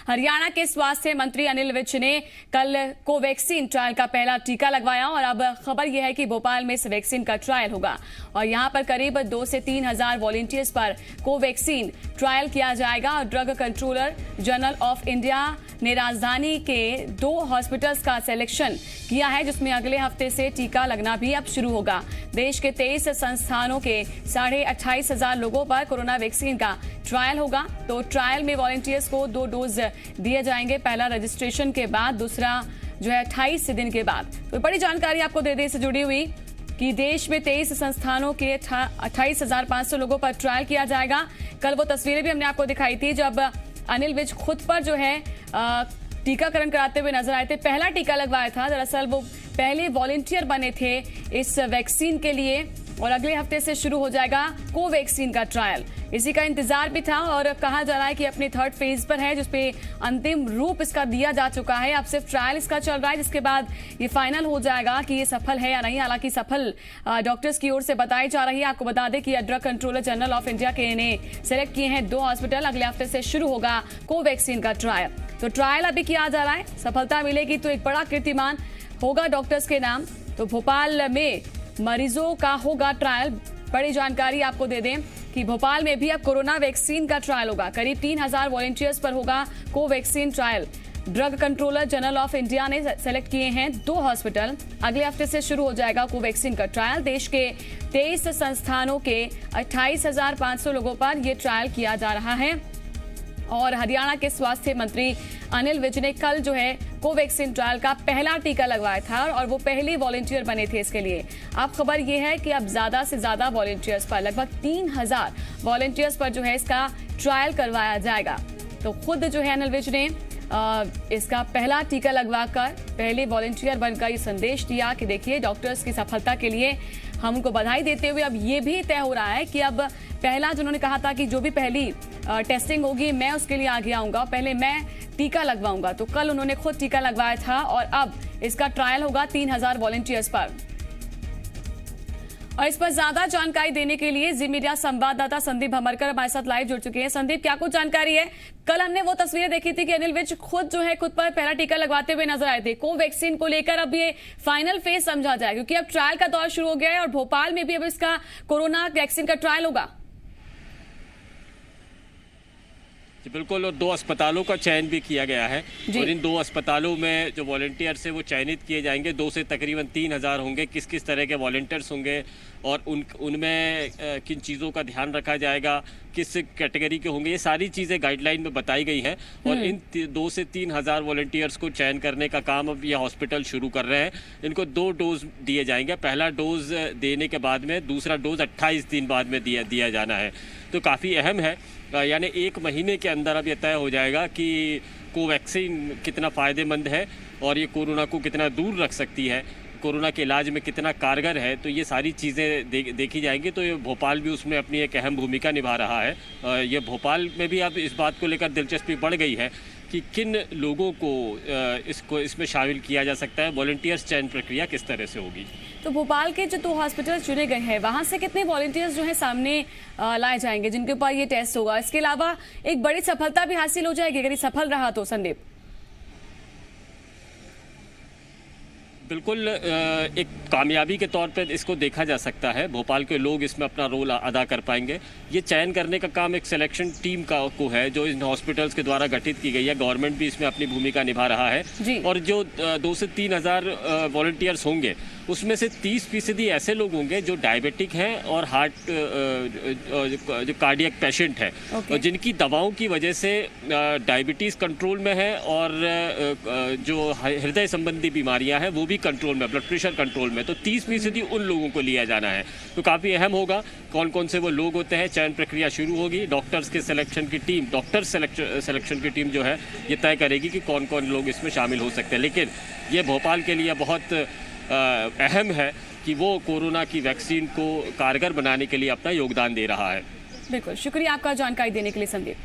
हरियाणा के स्वास्थ्य मंत्री अनिल विज ने कल कोवैक्सीन ट्रायल का पहला टीका लगवाया और अब खबर यह है कि भोपाल में इस वैक्सीन का ट्रायल होगा और यहां पर करीब 2 से 3 हजार वॉलंटियर्स पर कोवैक्सीन ट्रायल किया जाएगा। और drug controller general of India ने राजधानी के 2 हॉस्पिटल्स का सिलेक्शन किया है, जिसमें अगले हफ्ते से टीका लगना भी अब शुरू होगा। देश के 23 संस्थानों के 28,500 लोगों पर कोरोना वैक्सीन का ट्रायल होगा। तो ट्रायल में वॉलंटियर्स को 2 डोज दिए जाएंगे, पहला रजिस्ट्रेशन के बाद, दूसरा जो है 28 दिन के बाद। तो बड़ी जानकारी आपको दे दें इससे जुड़ी हुई कि देश में 23 संस्थानों के 28,500 लोगों पर ट्रायल किया जाएगा। कल वो तस्वीरें भी हमने आपको दिखाई थी जब अनिल विज खुद पर जो है टीकाकरण कराते हुए नजर आए थे। पहला टीका लगवाया था, दरअसल वो पहले वॉलंटियर बने थे इस वैक्सीन के लिए और अगले हफ्ते से शुरू हो जाएगा कोवैक्सीन का ट्रायल। इसी का इंतजार भी था और कहा जा रहा है कि अपने 3rd फेज पर है, जिसपे अंतिम रूप इसका दिया जा चुका है। अब सिर्फ ट्रायल इसका चल रहा है, जिसके बाद ये फाइनल हो जाएगा कि ये सफल है या नहीं। हालांकि सफल डॉक्टर्स की ओर से बताई जा रही है। आपको बता दें कि drug controller general of India के ने सेलेक्ट किए हैं 2 हॉस्पिटल। अगले हफ्ते से शुरू होगा कोवैक्सीन का ट्रायल। तो ट्रायल अभी किया जा रहा है, सफलता मिलेगी तो एक बड़ा कीर्तिमान होगा डॉक्टर्स के नाम। तो भोपाल में मरीजों का होगा ट्रायल। बड़ी जानकारी आपको दे दें कि भोपाल में भी अब कोरोना वैक्सीन का ट्रायल होगा। करीब 3,000 वॉलंटियर्स पर होगा Covaxin trial. Drug controller general of India ने सेलेक्ट किए हैं 2 हॉस्पिटल। अगले हफ्ते से शुरू हो जाएगा कोवैक्सीन का ट्रायल। देश के 23 संस्थानों के 28,500 लोगों पर यह ट्रायल किया जा रहा है। और हरियाणा के स्वास्थ्य मंत्री अनिल विज ने कल जो है कोवैक्सीन ट्रायल का पहला टीका लगवाया था और वो पहले वॉलंटियर बने थे इसके लिए। अब खबर ये है कि अब ज्यादा से ज्यादा वॉलंटियर्स पर, लगभग 3,000 वॉलंटियर्स पर जो है इसका ट्रायल करवाया जाएगा। तो खुद जो है अनिल विज ने इसका पहला टीका लगवाकर पहले वॉलंटियर बनकर ये संदेश दिया कि देखिए डॉक्टर्स की सफलता के लिए हम उनको बधाई देते हुए अब ये भी तय हो रहा है कि अब पहला जिन्होंने कहा था कि जो भी पहली टेस्टिंग होगी मैं उसके लिए आगे आऊंगा, पहले मैं टीका लगवाऊंगा। तो कल उन्होंने खुद टीका लगवाया था और अब इसका ट्रायल होगा 3,000 वॉलंटियर्स पर। और इस पर ज्यादा जानकारी देने के लिए जी मीडिया संवाददाता संदीप भमरकर हमारे साथ लाइव जुड़ चुके हैं। संदीप, क्या कुछ जानकारी है? कल हमने वो तस्वीरें देखी थी कि अनिल विज खुद जो है खुद पर पहला टीका लगवाते हुए नजर आए थे। कोवैक्सीन को लेकर अब ये फाइनल फेज समझा जाए, क्योंकि अब ट्रायल का दौर शुरू हो गया है और भोपाल में भी अब इसका कोरोना वैक्सीन का ट्रायल होगा। बिल्कुल, और 2 अस्पतालों का चयन भी किया गया है और इन 2 अस्पतालों में जो वॉलंटियर्स है वो चयनित किए जाएंगे। 2 से तकरीबन 3,000 होंगे। किस किस तरह के वॉलंटियर्स होंगे और उनमें किन चीज़ों का ध्यान रखा जाएगा, किस कैटेगरी के होंगे, ये सारी चीज़ें गाइडलाइन में बताई गई हैं। और इन 2 से 3,000 वॉलंटियर्स को चयन करने का काम अब ये हॉस्पिटल शुरू कर रहे हैं। इनको 2 डोज दिए जाएंगे। पहला डोज देने के बाद में दूसरा डोज 28 दिन बाद में दिया जाना है। तो काफ़ी अहम है, यानी 1 महीने के अंदर अब यह तय हो जाएगा कि कोवैक्सीन कितना फ़ायदेमंद है और ये कोरोना को कितना दूर रख सकती है, कोरोना के इलाज में कितना कारगर है। तो ये सारी चीज़ें देखी जाएंगी। तो ये भोपाल भी उसमें अपनी एक अहम भूमिका निभा रहा है। ये भोपाल में भी अब इस बात को लेकर दिलचस्पी बढ़ गई है कि किन लोगों को इसमें शामिल किया जा सकता है, वॉलंटियर्स चयन प्रक्रिया किस तरह से होगी। तो भोपाल के जो 2 हॉस्पिटल चुने गए हैं वहां से कितने वॉलंटियर्स जो है सामने लाए जाएंगे जिनके ऊपर ये टेस्ट होगा? इसके अलावा एक बड़ी सफलता भी हासिल हो जाएगी अगर ये सफल रहा तो, संदीप? बिल्कुल, एक कामयाबी के तौर पर इसको देखा जा सकता है। भोपाल के लोग इसमें अपना रोल अदा कर पाएंगे। ये चयन करने का काम एक सिलेक्शन टीम को है जो इन हॉस्पिटल्स के द्वारा गठित की गई है। गवर्नमेंट भी इसमें अपनी भूमिका निभा रहा है और जो 2 से 3,000 वॉलंटियर्स होंगे उसमें से 30% ऐसे लोग होंगे जो डायबिटिक हैं और हार्ट जो कार्डियक पेशेंट हैं और जिनकी दवाओं की वजह से डायबिटीज़ कंट्रोल में है और जो हृदय संबंधी बीमारियां हैं वो भी कंट्रोल में, ब्लड प्रेशर कंट्रोल में। तो 30% उन लोगों को लिया जाना है। तो काफ़ी अहम होगा कौन कौन से वो लोग होते हैं। चयन प्रक्रिया शुरू होगी। डॉक्टर्स के सिलेक्शन की टीम, सिलेक्शन की टीम जो है ये तय करेगी कि कौन कौन लोग इसमें शामिल हो सकते हैं। लेकिन ये भोपाल के लिए बहुत अहम है कि वो कोरोना की वैक्सीन को कारगर बनाने के लिए अपना योगदान दे रहा है। बिल्कुल, शुक्रिया आपका जानकारी देने के लिए संदीप।